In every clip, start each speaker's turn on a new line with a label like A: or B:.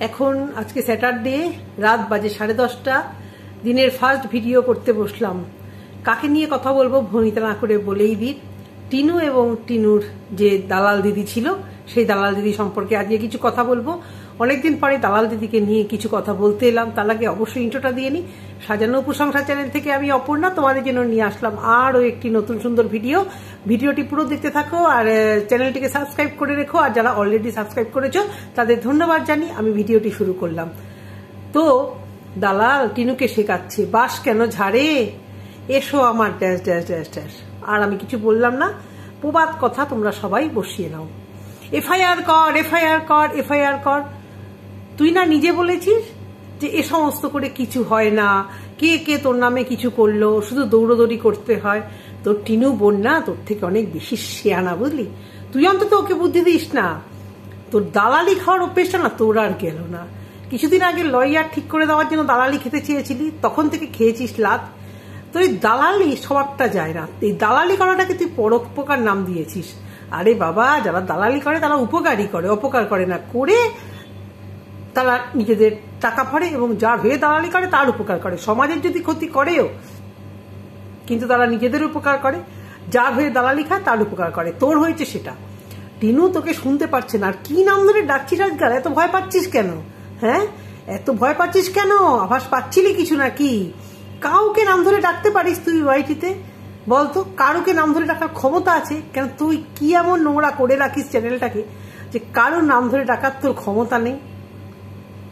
A: এখন আজকে স্যাটারডে, রাত বাজে 10:30। দিনের ফার্স্ট ভিডিও করতে বসলাম। কাকে নিয়ে কথা বলবো ভনিতা না করে বলেই দিই। টিনু এবং টিনুর যে দালাল দিদি ছিল, সেই দালাল দিদি সম্পর্কে আজকে কিছু কথা বলবো। অনেকদিন পরে দালাল দিদিকে নিয়ে কিছু কথা বলতে এলাম। তার আগে অবশ্যই ইন্ট্রোটা দিয়ে নিই। সাজানো উপসংসার চ্যানেল থেকে আমি অপর্ণা তোমাদের জন্য নিয়ে আসলাম আরও একটি নতুন সুন্দর ভিডিও। ভিডিওটি পুরো দেখতে থাকো আর চ্যানেলটিকে সাবস্ক্রাইব করে রেখো। আর যারা অলরেডি সাবস্ক্রাইব করেছো তাদের ধন্যবাদ জানি। আমি ভিডিওটি শুরু করলাম। তো দালাল টিনুকে শেখাচ্ছে বাস কেন ঝাড়ে, এসো আমার ড্যাশ ড্যাশ ড্যাশ ড্যাশ। আর আমি কিছু বললাম না, প্রবাদ কথা তোমরা সবাই বসিয়ে নাও। এফআইআর কর, এফআইআর কর, এফআইআর কর। তুই না নিজে বলেছিস যে এ সমস্ত করে কিছু হয় না, কে কে তোর নামে কিছু করলো, শুধু দৌড়দৌড়ি করতে হয়। তোর টিনু বোন না তোর থেকে অনেক বেশি শেয়ানা, বুঝলি? তুই অন্তত ওকে বুদ্ধি দিস না। তোর দালালি খাওয়ার অভ্যেসটা না তোর আর গেল না। কিছুদিন আগে লয়ার ঠিক করে দেওয়ার জন্য দালালি খেতে চেয়েছিলি, তখন থেকে খেয়েছিস লাত। তোর এই দালালি স্বভাবটা যায় না। এই দালালি করাটাকে তুই পরোপকার নাম দিয়েছিস। আরে বাবা, যারা দালালি করে তারা উপকারই করে, অপকার করে না। করে তারা নিজেদের টাকা ভরে এবং যার হয়ে দালালি করে তার উপকার করে। সমাজের যদি ক্ষতি করেও কিন্তু তারা নিজেদের উপকার করে, যার হয়ে দালালি খায় তার উপকার করে। তোর হয়েছে সেটা। টিনু তোকে শুনতে পারছে না। আর কি নাম ধরে ডাকছিস আজকাল? এত ভয় পাচ্ছিস কেন? হ্যাঁ, এত ভয় পাচ্ছিস কেন? আভাস পাচ্ছিলি কিছু নাকি? কাউকে নাম ধরে ডাকতে পারিস তুই ওয়াইটিতে? বলতো কারোকে নাম ধরে ডাকার ক্ষমতা আছে? কেন তুই কি এমন নোংরা করে রাখিস চ্যানেলটাকে যে কারোর নাম ধরে ডাকার তোর ক্ষমতা নেই?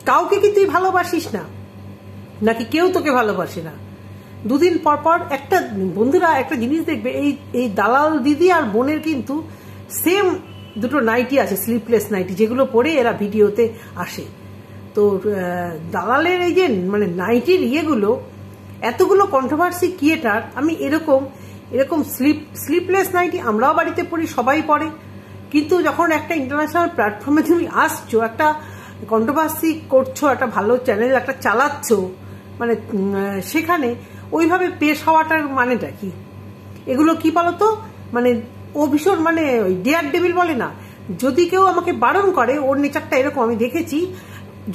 A: কাউকে কি তুই ভালোবাসিস না, নাকি কেউ তোকে ভালোবাসে না? দুদিন পর পর একটা বন্ধুরা একটা জিনিস দেখবে, এই দালাল দিদি আর বোনের কিন্তু সেম দুটো নাইটি আছে, স্লিপলেস নাইটি, যেগুলো পরে এরা ভিডিওতে আসে। তো দালালের এই যে মানে নাইটির ইয়েগুলো, এতগুলো কন্ট্রোভার্সি ক্রিয়েটার, আমি এরকম স্লিপলেস নাইটি আমরাও বাড়িতে পড়ি, সবাই পড়ে। কিন্তু যখন একটা ইন্টারন্যাশনাল প্ল্যাটফর্মে তুমি আসছো, একটা কন্ট্রোভার্সি করছো, একটা ভালো চ্যানেল একটা চালাচ্ছ, মানে সেখানে ওইভাবে পেশ হওয়াটার মানেটা কি? এগুলো কি বলতো, মানে ও ভীষণ মানে ওই ডেয়ার ডেভিল বলে না, যদি কেউ আমাকে বারণ করে, ওর নেচারটা এরকম আমি দেখেছি,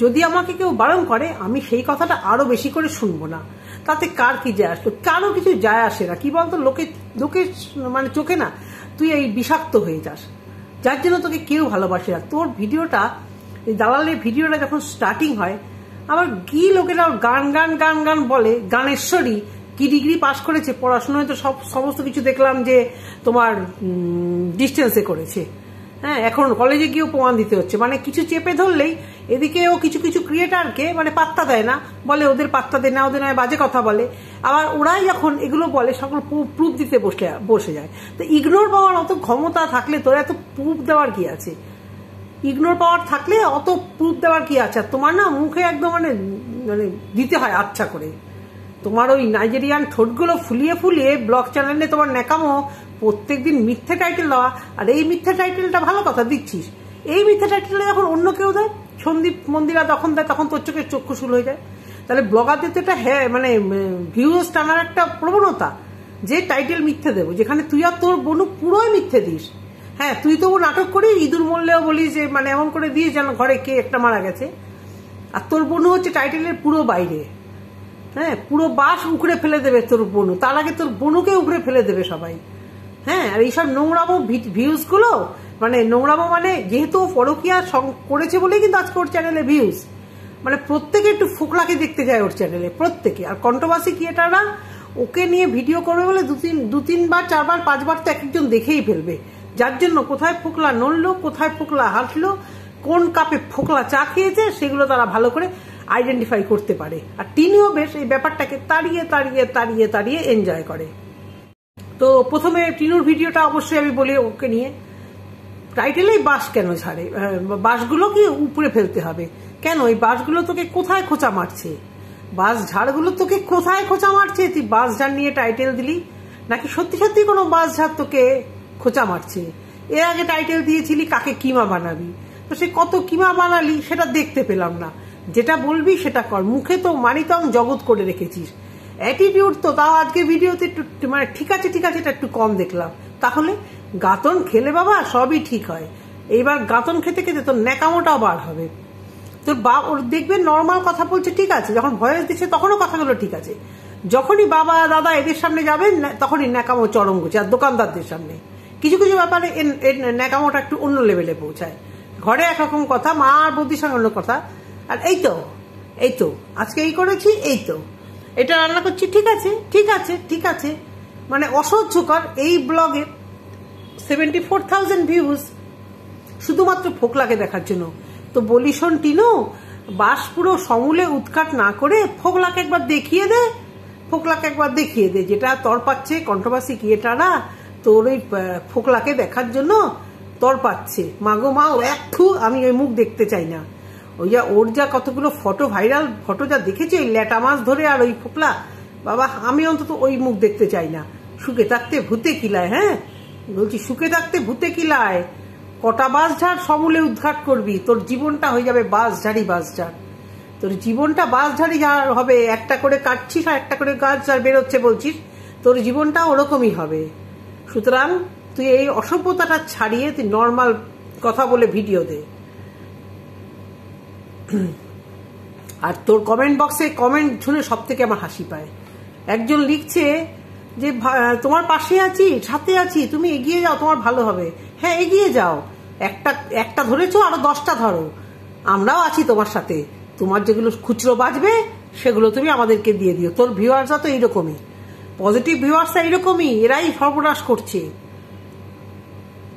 A: যদি আমাকে কেউ বারণ করে আমি সেই কথাটা আরো বেশি করে শুনবো না। তাতে কার কি যায় আসলো? কারো কিছু যায় আসে না। কি বলতো, লোকে মানে চোখে না তুই এই বিষাক্ত হয়ে যাস, যার জন্য তোকে কেউ ভালোবাসে না। তোর ভিডিওটা, এই দালালের ভিডিওটা যখন স্টার্টিং হয়, আবার কি লোকেরা গান গান গান গান বলে, গানেশ্বরী কি ডিগ্রি পাস করেছে, পড়াশোনায় তো সমস্ত কিছু দেখলাম যে তোমার ডিস্টেন্সে করেছে। হ্যাঁ, এখন কলেজে গিয়েও প্রমাণ দিতে হচ্ছে। মানে কিছু চেপে ধরলেই এদিকেও কিছু কিছু ক্রিয়েটারকে মানে পাত্তা দেয় না, বলে ওদের পাত্তা দেয় না, ওদের নয় বাজে কথা বলে। আবার ওরাই যখন এগুলো বলে সকল প্রুফ দিতে বসে যায়। তো ইগনোর পাওয়ার অত ক্ষমতা থাকলে তোর এত প্রুফ দেওয়ার কি আছে? ইগনোর পাওয়ার থাকলে অত প্রুফ দেওয়ার কি আছে? তোমার না মুখে একদম মানে মানে দিতে হয় আচ্ছা করে। তোমার ওই নাইজেরিয়ান ঠোঁটগুলো ফুলিয়ে ফুলিয়ে ব্লগ চ্যানেলে তোমার ন্যাকামো প্রত্যেকদিন মিথ্যে টাইটেল দেওয়া। আর এই মিথ্যে টাইটেলটা ভালো কথা দিচ্ছিস, এই মিথ্যে টাইটেলটা যখন অন্য কেউ দেয়, সন্দীপ মন্দিরা তখন দেয়, তখন তোর চোখে চক্ষুশূল হয়ে যায়। তাহলে ব্লগারদের তো এটা হ্যাঁ মানে ভিউজ টানার একটা প্রবণতা, যে টাইটেল মিথ্যে দেবো, যেখানে তুই আর তোর বোনু পুরোই মিথ্যে দিস। হ্যাঁ, তুই তবু নাটক করি, ইঁদুর মরলেও বলিস যে মানে এমন করে দিস যেন ঘরে কে একটা মারা গেছে। আর তোর বোনু হচ্ছে টাইটেলের পুরো বাইরে। হ্যাঁ, পুরো বাস উখড়ে ফেলে দেবে তোর বোনু, তার আগে তোর বোনুকে উখড়ে ফেলে দেবে সবাই। হ্যাঁ, আর এইসব নোংরামো ভিউজ গুলো, মানে নোংরামো মানে যেহেতু পরকীয়া করেছে বলেই কিন্তু আজকে ওর চ্যানেলে ভিউজ। মানে প্রত্যেকে একটু ফোকলাকে দেখতে যায় ওর চ্যানেলে, প্রত্যেকে। আর কন্ট্রোভার্সি ক্রিয়েটাররা ওকে নিয়ে ভিডিও করবে বলে দু তিনবার 4বার 5বার তো এক একজন দেখেই ফেলবে, যার জন্য কোথায় ফোকলা নড়লো, কোথায় ফোকলা হাঁটলো, কোন কাপে ফোকলা চা খেয়েছে, সেগুলো তারা ভালো করে আইডেন্টিফাই করতে পারে। আর টিনিও বেশ এই ব্যাপারটাকে তাড়িয়ে তাড়িয়ে তাড়িয়ে তাড়িয়ে এনজয় করে। তো প্রথমে টিনুর ভিডিওটা অবশ্যই আমি বলি ওকে নিয়ে, টাইটেলেই বাস কেন ঝাড়ে, বাসগুলো কি উপরে ফেলতে হবে কেন? এই বাসগুলো তোকে কোথায় খোঁচা মারছে? বাস ঝাড়গুলো তোকে কোথায় খোঁচা মারছে? তুই বাস ঝাড় নিয়ে টাইটেল দিলি, নাকি সত্যি সত্যি কোনো বাস ঝাড় তোকে খোঁচা মারছে? এর আগে টাইটেল দিয়েছিলি কাকে কিমা বানাবি, তো সে কত কিমা বানালি সেটা দেখতে পেলাম না। যেটা বলবি সেটা কর, মুখে তো মানিতং জগৎ করে রেখেছিস। অ্যাটিটিউড তো তাও আজকে ভিডিওতে একটু মানে ঠিক আছে এটা একটু কম দেখলাম। তাহলে গাতন খেলে বাবা সবই ঠিক হয়, এইবার গাতন খেতে খেতে তোর ন্যাকামোটাও বার হবে। ওর দেখবে নর্মাল কথা বলছে ঠিক আছে, যখন ভয়েস দিচ্ছে তখনও কথাগুলো ঠিক আছে, যখনই বাবা দাদা এদের সামনে যাবেন তখনই ন্যাকামো চরম গোছে। আর দোকানদারদের সামনে কিছু কিছু ব্যাপারে ন্যাকামোটা একটু অন্য লেভেলে পৌঁছায়। ঘরে একরকম কথা, মা আর বৌদির সঙ্গে অন্য কথা। আর এই তো আজকে এই করেছি, এই তো এটা রান্না করছি, ঠিক আছে ঠিক আছে ঠিক আছে, মানে অসহ্যকর। এই ব্লগে 74,000 ভিউজ শুধুমাত্র ফোকলাকে দেখার জন্য। তো বলি শোন টিনু, বাস পুরো সমূলে উৎকাট না করে ফোকলাকে একবার দেখিয়ে দে, যেটা তর পাচ্ছে কন্ট্রোভার্সি কি এটা না, তোর ওই ফোকলাকে দেখার জন্য তর পাচ্ছে। মাগো মা, আমি ওই মুখ দেখতে চাই না। ওর যা কতগুলো ফটো, ভাইরাল ফটো যা দেখেছি, ওই ল্যাটা মাছ ধরে আর ওই ফোকলা, বাবা আমি অন্তত ওই মুখ দেখতে চাই না। সুখে থাকতে ভূতে কিলায়, হ্যাঁ বলছি, সুখে থাকতে ভূতে কিলায়। কটা বাস ঝাড় সমূলে উদ্ঘাট করবি, তোর জীবনটা হয়ে যাবে বাসঝাড়ি। তোর জীবনটা বাসঝাড়ি হবে। একটা করে কাটছিস আর একটা করে গাছ আর বেরোচ্ছে বলছিস, তোর জীবনটা ওরকমই হবে। সুতরাং তুই এই অসভ্যতাটা ছাড়িয়ে তুই নর্মাল কথা বলে ভিডিও দে। আর তোর কমেন্ট বক্সে কমেন্ট শুনে সব থেকে আমার হাসি পায়। একজন লিখছে যে তোমার পাশে আছি, সাথে আছি, তুমি এগিয়ে যাও, তোমার ভালো হবে। হ্যাঁ এগিয়ে যাও, একটা ধরেছো, আরো 10টা ধরো, আমরাও আছি তোমার সাথে। তোমার যেগুলো খুচরো বাজবে সেগুলো তুমি আমাদেরকে দিয়ে দিও। তোর ভিউয়ার্সরা তো এইরকমই, পজিটিভ ভিউয়ার্সরা এইরকমই, এরাই সর্বনাশ করছে।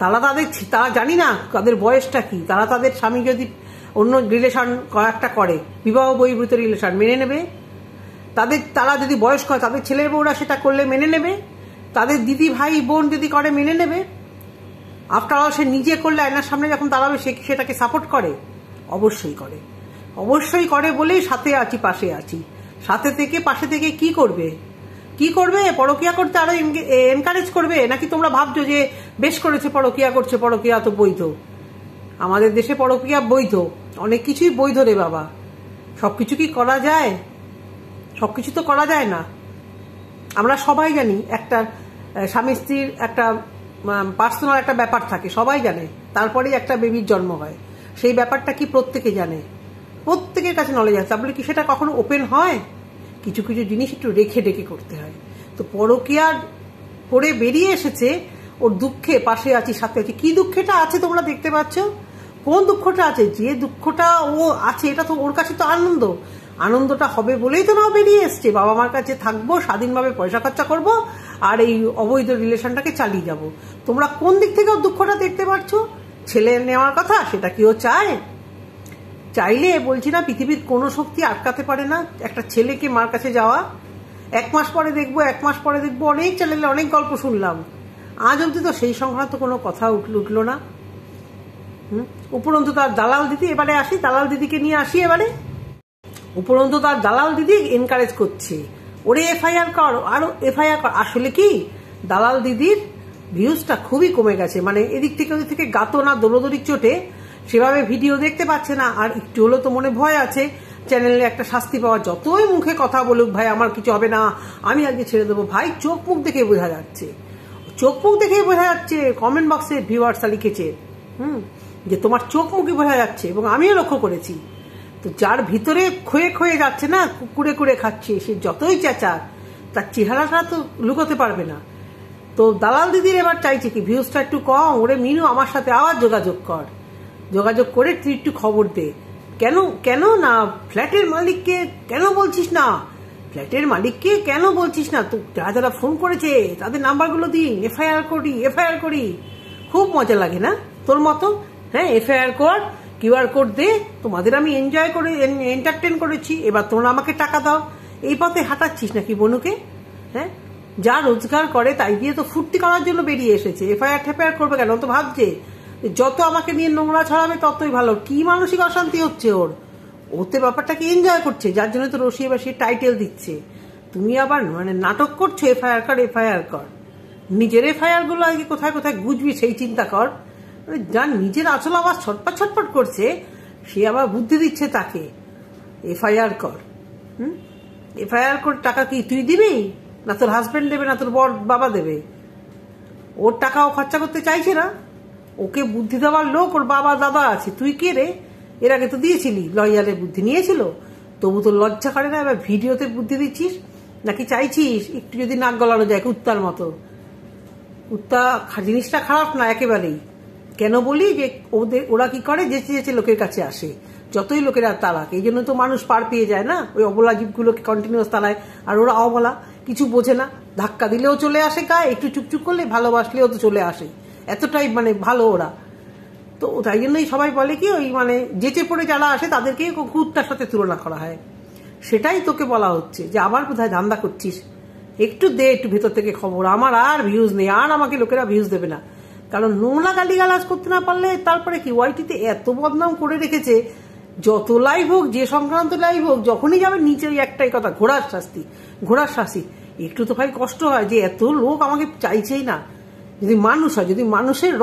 A: তারা জানি না তাদের বয়সটা কি, তারা তাদের স্বামী যদি অন্য রিলেশন একটা করে, বিবাহ বহির্ভূত রিলেশন, মেনে নেবে। তারা যদি বয়স্ক হয়, তাদের ছেলের বউরা সেটা করলে মেনে নেবে। তাদের দিদি ভাই বোন যদি করে মেনে নেবে। আফটার অল সে নিজে করলে আয়নার সামনে যখন দাঁড়াবে সে সেটাকে সাপোর্ট করে? অবশ্যই করে বলেই সাথে আছি, পাশে আছি। পাশে থেকে কি করবে? পরকিয়া করতে আরো এনকারেজ করবে? নাকি তোমরা ভাবছো যে বেশ করেছে পরকিয়া করছে, পরকিয়া তো বৈধ? আমাদের দেশে পরকিয়া বৈধ, অনেক কিছুই বৈধ রে বাবা। সবকিছু কি করা যায়? সবকিছু তো করা যায় না। আমরা সবাই জানি একটা স্বামী স্ত্রীর একটা পার্সোনাল একটা ব্যাপার থাকে, সবাই জানে। তারপরেই একটা বেবির জন্ম হয়, সেই ব্যাপারটা কি প্রত্যেকে জানে, প্রত্যেকের কাছে নলেজ আছে। তারপরে কি সেটা কখনো ওপেন হয়? কিছু কিছু জিনিস একটু রেখে ডেকে করতে হয়। তো পরকিয়ার করে বেরিয়ে এসেছে, ওর দুঃখে পাশে আছি, সাথে আছি। কি দুঃখটা আছে তোমরা দেখতে পাচ্ছ? কোন দুঃখটা আছে? যে দুঃখটা ও আছে, এটা তো ওর কাছে তো আনন্দটা হবে বলেই তো না বেরিয়ে এসছে। বাবা মার কাছে থাকবো, স্বাধীনভাবে পয়সা খরচা করব, আর এই অবৈধ রিলেশনটাকে চালিয়ে যাব। তোমরা কোন দিক থেকে ওর দুঃখটা দেখতে পাচ্ছ? ছেলে নেওয়ার কথা, সেটা কি ও চাইলে বলছি না, পৃথিবীর কোনো শক্তি আটকাতে পারে না একটা ছেলেকে মার কাছে যাওয়া। 1 মাস পরে দেখবো, অনেক চ্যানেলে অনেক গল্প শুনলাম। আজ অব্দি তো সেই সংক্রান্ত কোনো কথা উঠলো না। উপরন্তু তার দালাল দিদি, এবারে আসি দালাল দিদিকে নিয়ে আসি এবারে। উপরন্তু তার দালাল দিদি এনকারেজ করছে, ওরে এফআইআর কর, আরো এফআইআর কর। আসলে কি, দালাল দিদির ভিউজটা খুবই কমে গেছে। মানে এদিক থেকে ওদিক থেকে গাতো না, দৌড়দৌড়ির চোটে সেভাবে ভিডিও দেখতে পাচ্ছে না। আর একটু হলো তো মনে ভয় আছে চ্যানেলে একটা শাস্তি পাওয়া। যতই মুখে কথা বলুক, ভাই আমার কিছু হবে না, আমি আজকে ছেড়ে দেবো, ভাই চোখ মুখ দেখে বোঝা যাচ্ছে, কমেন্ট বক্সে ভিউয়ার্সরা লিখেছে যে তোমার চোখ মুখে বোঝা যাচ্ছে, এবং আমিও লক্ষ্য করেছি। তো যার ভিতরে ক্ষয়ে যাচ্ছে না, কুড়ে খাচ্ছে, সে যতই চেঁচা, তার চেহারাটা তো লুকোতে পারবে না। তো দালাল দিদির এবার চাইছে কি, ভিউজটা একটু কম, ওরে মিনু আমার সাথে আবার যোগাযোগ করে তুই একটু খবর দে। কেন না ফ্ল্যাটের মালিককে কেন বলছিস না? তো যারা ফোন করেছে তাদের নাম্বারগুলো দিন, এফআইআর করি। খুব মজা লাগে না তোর মতো? হ্যাঁ, এফআইআর কর, কিউআর কোড দে, তোমাদের আমি এন্টারটেন করেছি, এবার তোমরা আমাকে টাকা দাও। এই পথে হাঁটাচ্ছিস নাকি বনুকে? হ্যাঁ, যা রোজগার করে তাই দিয়ে তো ফুর্তি করার জন্য বেরিয়ে এসেছে। এফআইআর করবে কেন? তো ভাবছে যত আমাকে নিয়ে নোংরা ছড়াবে ততই ভালো। কি মানসিক অশান্তি হচ্ছে ওতে ব্যাপারটাকে এনজয় করছে, যার জন্য তো রসিয়ে বাসিয়ে টাইটেল দিচ্ছে। তুমি আবার মানে নাটক করছো, এফআইআর কর। নিজের এফআইআর গুলো আগে কোথায় গুজবি সেই চিন্তা কর। যার নিজের আসল আবার ছটপট করছে, সে আবার বুদ্ধি দিচ্ছে তাকে এফআইআর কর। এফআইআর করে টাকা কি তুই দিবি, না তোর হাজবেন্ড দেবে, না তোর বাবা দেবে? ওর টাকা ও খরচা করতে চাইছে না, ওকে বুদ্ধি দেওয়ার লোক ওর বাবা দাদা আছে। তুই কে রে? এর আগে তো দিয়েছিলি, লয়ালের বুদ্ধি নিয়েছিল, তবু তো লজ্জা করে না, এবার ভিডিওতে বুদ্ধি দিচ্ছিস নাকি চাইছিস একটু যদি নাক গলানো যায় কুত্তার মতো? কুত্তা জিনিসটা খারাপ না একেবারেই। কেন বলি যে ওরা কি করে, যেচে যেচে লোকের কাছে আসে, যতই লোকেরা তালাক, এই জন্য তো মানুষ পার পেয়ে যায় না, ওই অবলা জীবগুলোকে কন্টিনিউয়াস তালায়। আর ওরা অবলা, কিছু বোঝে না, ধাক্কা দিলেও চলে আসে গায়ে, একটু চুপচুপ করলে ভালোবাসলেও তো চলে আসে, এতটাই মানে ভালো ওরা। তো তাই জন্যই সবাই বলে কি, ওই মানে যেচে পড়ে যারা আসে তাদেরকে কুত্তার সাথে তুলনা করা হয়। সেটাই তোকে বলা হচ্ছে যে আবার বোধহয় ধান্দা করছিস, একটু দে একটু ভেতর থেকে খবর। আমার আর ভিউজ নেই, আর আমাকে লোকেরা ভিউজ দেবে না, কারণ নোংরা গালিগালাজ করতে না পারলে তারপরে কি, ওয়াইটিতে এত বদনাম করে রেখেছে, যত লাইভ হোক, যে সংক্রান্ত লাইভ হোক, যখনই যাবে নিচে ওই একটাই কথা, ঘোড়ার শাস্তি, ঘোড়ার শাস্তি। একটু তো ভাই কষ্ট হয় যে এত লোক আমাকে চাইছেই না। যদি মানুষ হয়, যদি মানুষের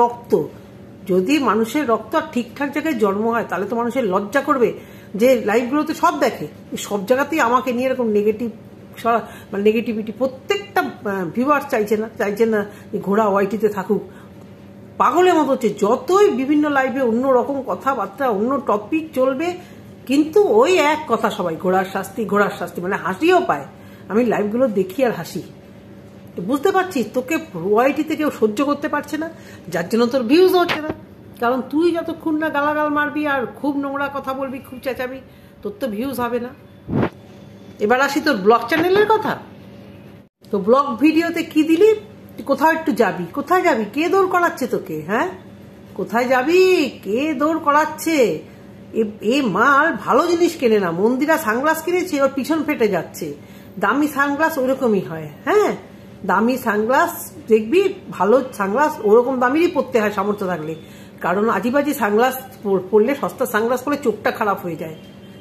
A: রক্ত আর ঠিকঠাক জায়গায় জন্ম হয়, তাহলে তো মানুষের লজ্জা করবে যে লাইভগুলোতে সব দেখে, সব জায়গাতেই আমাকে নিয়ে এরকম মানে নেগেটিভিটি। প্রত্যেকটা ভিউয়ার্স চাইছে না ঘোড়া ওয়াইটিতে থাকুক, পাগলের মতো হচ্ছে। যতই বিভিন্ন লাইভে অন্য রকম কথাবার্তা, অন্য টপিক চলবে, কিন্তু ওই এক কথা সবাই, ঘোড়ার শাস্তি, ঘোড়ার শাস্তি। মানে হাসিও পায়, আমি লাইভগুলো দেখি আর হাসি। বুঝতে পারছিস, তোকে ওয়াইটিতে কেউ সহ্য করতে পারছে না, যার জন্য তোর ভিউজ হচ্ছে না। কারণ তুই যতক্ষণ না গালাগাল মারবি আর খুব নোংরা কথা বলবি, খুব চেঁচাবি, তোর তো ভিউজ হবে না। এবার আসি তোর ব্লগ চ্যানেলের কথা। তো ব্লগ ভিডিওতে কি দিলি, কোথাও একটু যাবি, কোথায় যাবি, কে দৌড় করাচ্ছে তোকে? হ্যাঁ, কোথায় যাবি, কে দৌড় করাচ্ছে? এ মাল ভালো জিনিস কেনে না, মন্দিরা সানগ্লাস কিনেছে, ওর পিছন ফেটে যাচ্ছে। দামি সানগ্লাস ওরকমই হয়, হ্যাঁ, দামি সানগ্লাস দেখবি, ভালো সানগ্লাস ওরকম দামেরই পরতে হয় সামর্থ্য থাকলে, কারণ আজিবাজি সানগ্লাস পরলে, সস্তা সানগ্লাস পরে চোখটা খারাপ হয়ে যায়।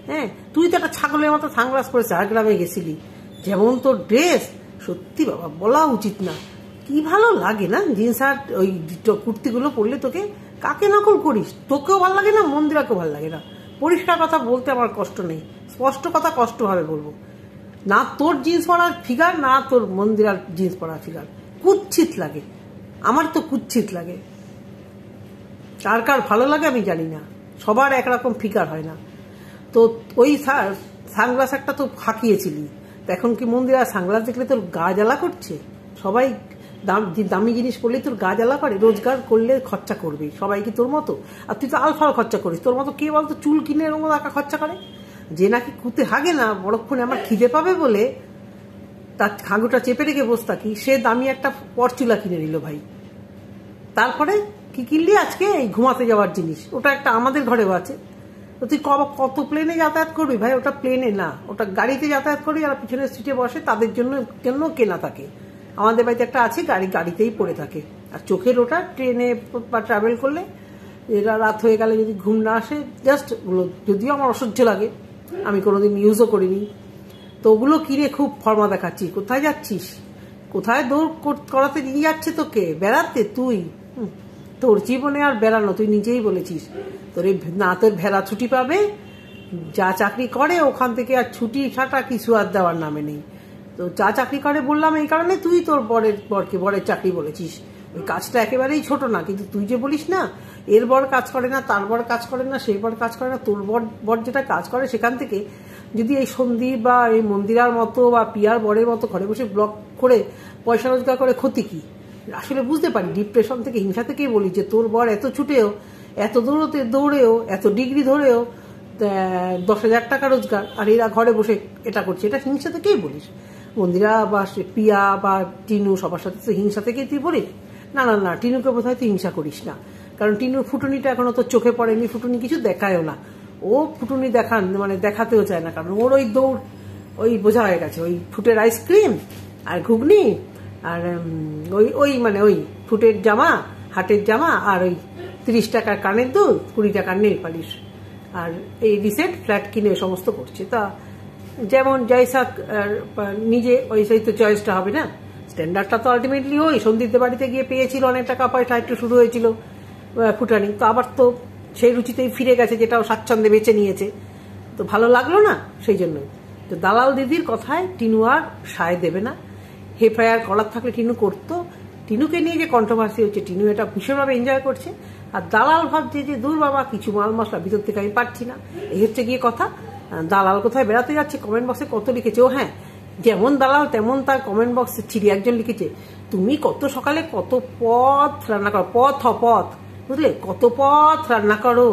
A: হ্যাঁ, তুই তো একটা ছাগলের মতো সানগ্লাস পরে ঝাড়গ্রামে গেছিলি, যেমন তোর ড্রেস, সত্যি বাবা বলা উচিত না, কি ভালো লাগে না জিন্স আর ওই কুর্তিগুলো পরলে। তোকে কাকে নকল করিস? তোকেও ভালো লাগে না, মন্দিরাকেও ভালো লাগে না। পরিষ্কার কথা বলতে আমার কষ্ট নেই, স্পষ্ট কথা কষ্টভাবে বলবো না। তোর জিন্স পরার ফিগার না তোর মন্দিরার জিন্স পরার ফিগার, কুচ্ছিত লাগে, আমার তো কুচ্ছিত লাগে। কার কার ভালো লাগে আমি জানি না, সবার একরকম ফিগার হয় না। তো ওই সানগ্লাস একটা তো হাঁকিয়েছিলি, এখন কি মন্দিরা সানগ্লাস দেখলে তোর গা জ্বালা করছে? সবাই দামি জিনিস পড়লে তোর গা জ্বালা করে? রোজগার করলে খরচা করবি, সবাই কি তোর মতো? আর তুই তো আলফাল খরচা করিস, তোর মতো কে বলতো চুল কিনে এরকম টাকা খরচা করে? যে নাকি কুতে হাগে না, বড়ক্ষণে আমার খিদে পাবে বলে তার হাগুটা চেপে রেখে বসে থাকি, সে দামি একটা পরচুলা কিনে নিল ভাই। তারপরে কি কিনলি আজকে? এই ঘুমাতে যাওয়ার জিনিস, ওটা একটা আমাদের ঘরেও আছে। তো তুই কত প্লেনে যাতায়াত করবি ভাই? ওটা প্লেনে না, ওটা গাড়িতে যাতায়াত করি, আর পিছনের সিটে বসে তাদের জন্য কেনা থাকে। আমাদের বাড়িতে একটা আছে, গাড়িতেই পড়ে থাকে। আর চোখের ওটা ট্রেনে বা ট্রাভেল করলে, এরা রাত হয়ে গেলে যদি ঘুম না আসে, জাস্ট ওগুলো, যদিও আমার অসহ্য লাগে, আমি কোনোদিন ইউজও করিনি, তো ওগুলো কিনে খুব ফর্মা দেখাচ্ছি। কোথায় যাচ্ছিস? কোথায় দৌড় করাতে নিয়ে যাচ্ছে তোকে? বেড়াতে? তুই তোর জীবনে আর বেড়ানো, তুই নিজেই বলেছিস তোর না, তোর ভেড়া ছুটি পাবে, যা চাকরি করে ওখান থেকে আর ছুটি ছাটা কিছু আর দেওয়ার নামে নেই। তো যা চাকরি করে বললাম এই কারণে, তুই তোর বরের চাকরি বলেছিস, ওই কাজটা একেবারেই ছোট না, কিন্তু তুই যে বলিস না এর বর কাজ করে না, তার বর কাজ করে না, সেই বর কাজ করে না, তোর বর যেটা কাজ করে সেখান থেকে যদি এই সন্দীপ বা এই মন্দিরার মতো বা পিয়ার বরের মতো ঘরে বসে ব্লগ করে পয়সা রোজগার করে, ক্ষতি কি? আসলে বুঝতে পারি, ডিপ্রেশন থেকে, হিংসা থেকেই বলি যে তোর বর এত ছুটেও, এত দৌড়েও, এত ডিগ্রি ধরেও 10,000 টাকা রোজগার, আর এরা ঘরে বসে এটা করছে, এটা হিংসা থেকেই বলিস। মন্দিরা বা পিয়া বা টিনু সবার সাথে তো হিংসা থেকেই তুই বলিস। না, টিনুকে বোধহয় তুই হিংসা করিস না, কারণ টিনুর ফুটুনিটা এখনো তোর চোখে পড়েনি, ফুটুনি কিছু দেখায়ও না, ও ফুটুনি দেখাতেও চায় না, কারণ ওর ওই দৌড় ওই বোঝা হয়ে গেছে, ওই ফুটের আইসক্রিম আর ঘুগনি আর ওই ফুটের জামা, হাটের জামা, আর ওই 30 টাকার কানের দুল, 20 টাকার নেল পালিশ, আর এই রিসেন্ট ফ্ল্যাট কিনে সমস্ত করছে। তা যেমন জয়সাক নিজে ওই সেই তো চয়েসটা হবে না, স্ট্যান্ডার্ডটা তো আলটিমেটলি ওই সন্দীপদের বাড়িতে গিয়ে পেয়েছিল, অনেক টাকা পয়সা একটু শুরু হয়েছিল ফুটানি, তো আবার তো সেই রুচিতেই ফিরে গেছে, যেটাও স্বাচ্ছন্দ্যে বেছে নিয়েছে, তো ভালো লাগলো না, সেই জন্যই। তো দালাল দিদির কথায় টিনু আর সায় দেবে না, হেফায়ার করার থাকলে টিনু করতো, টিনুকে নিয়ে যে কন্ট্রোভার্সি হচ্ছে, টিনু এটা ভীষণভাবে এনজয় করছে, আর দালাল ভাবছে যে দূর বাবা কিছু মাল মশলা ভিতর থেকে আমি পাচ্ছি না। এই হচ্ছে গিয়ে কথা। দালাল কোথায় বেড়াতে যাচ্ছে, কমেন্ট বক্সে কত লিখেছে। ও হ্যাঁ, যেমন দালাল তেমন তার কমেন্ট বক্সে ছিড়ি একজন লিখেছে, তুমি কত সকালে কত পথ রান্না করো, পথ বুঝলে, কত পথ রান্না করো,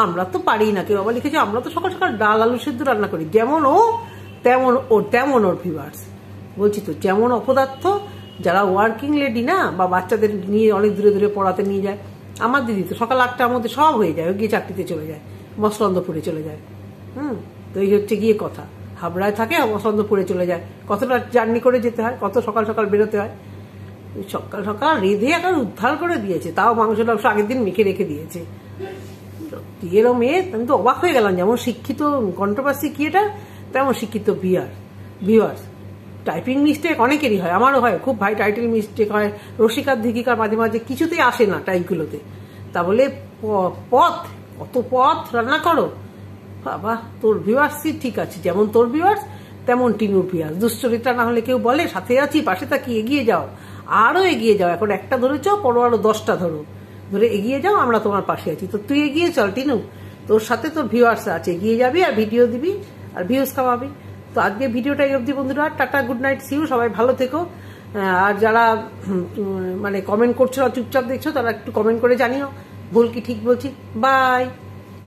A: আমরা তো পারি না। কেউ আবার লিখেছে, আমরা তো সকাল সকাল ডাল আলু সেদ্ধ রান্না করি। যেমন ও তেমন ওর ভিউয়ার্স। বলছি তো, যেমন অপদার্থ যারা ওয়ার্কিং লেডি না, বা বাচ্চাদের নিয়ে অনেক দূরে দূরে পড়াতে নিয়ে যায়, আমার দিদি তো সকাল 8টার মধ্যে সব হয়ে যায়, গিয়ে 4টিতে চলে যায়, মসলন্দপুরে চলে যায়। তো এই হচ্ছে গিয়ে কথা। হাবড়ায় থাকে, মসলন্দপুরে চলে যায়। কতটা জার্নি করে যেতে হয়, কত সকাল সকাল বেরোতে হয়। সকাল সকাল রেঁধে এখন উদ্ধার করে দিয়েছে, তাও মাংসটা আগের দিন মেখে রেখে দিয়েছে। এরও মেয়ে, আমি তো অবাক হয়ে গেলাম। যেমন শিক্ষিত কন্ট্রোভার্সি ক্রিয়েটার, তেমন শিক্ষিত ভিউয়ার্স। টাইপিং মিস্টেক অনেকেরই হয়, আমারও হয় খুব, ভাই টাইটেল মিস্টেক হয়। রসিকার দিঘিকার মাঝে মাঝে কিছুতেই আসে না টাইপগুলোতে। তা বলে কত পথ রান্না করো বাবা। তোর ভিউয়ার্সই ঠিক আছে, যেমন তোর ভিউয়ার্স তেমন টিনুর ভিউয়ার্স। দুশ্চরিত্রা না হলে কেউ বলে সাথে আছি, পাশে থাকি, এগিয়ে যাও, আরো এগিয়ে যাও। এখন একটা ধরেছ, পরো আরো 10টা ধরে এগিয়ে যাও, আমরা তোমার পাশে আছি। তো তুই এগিয়ে চল টিনু, তোর সাথে তোর ভিউয়ার্স আছে, এগিয়ে যাবি আর ভিডিও দিবি আর ভিউজ কামাবি। তো আজকে ভিডিওটা এই অবধি বন্ধুরা, টাটা, গুড নাইট, সি ইউ, সবাই ভালো থেকো। আর যারা মানে কমেন্ট করছো, চুপচাপ দেখছো, তারা একটু কমেন্ট করে জানিও ভুল কি ঠিক বলছি। বাই।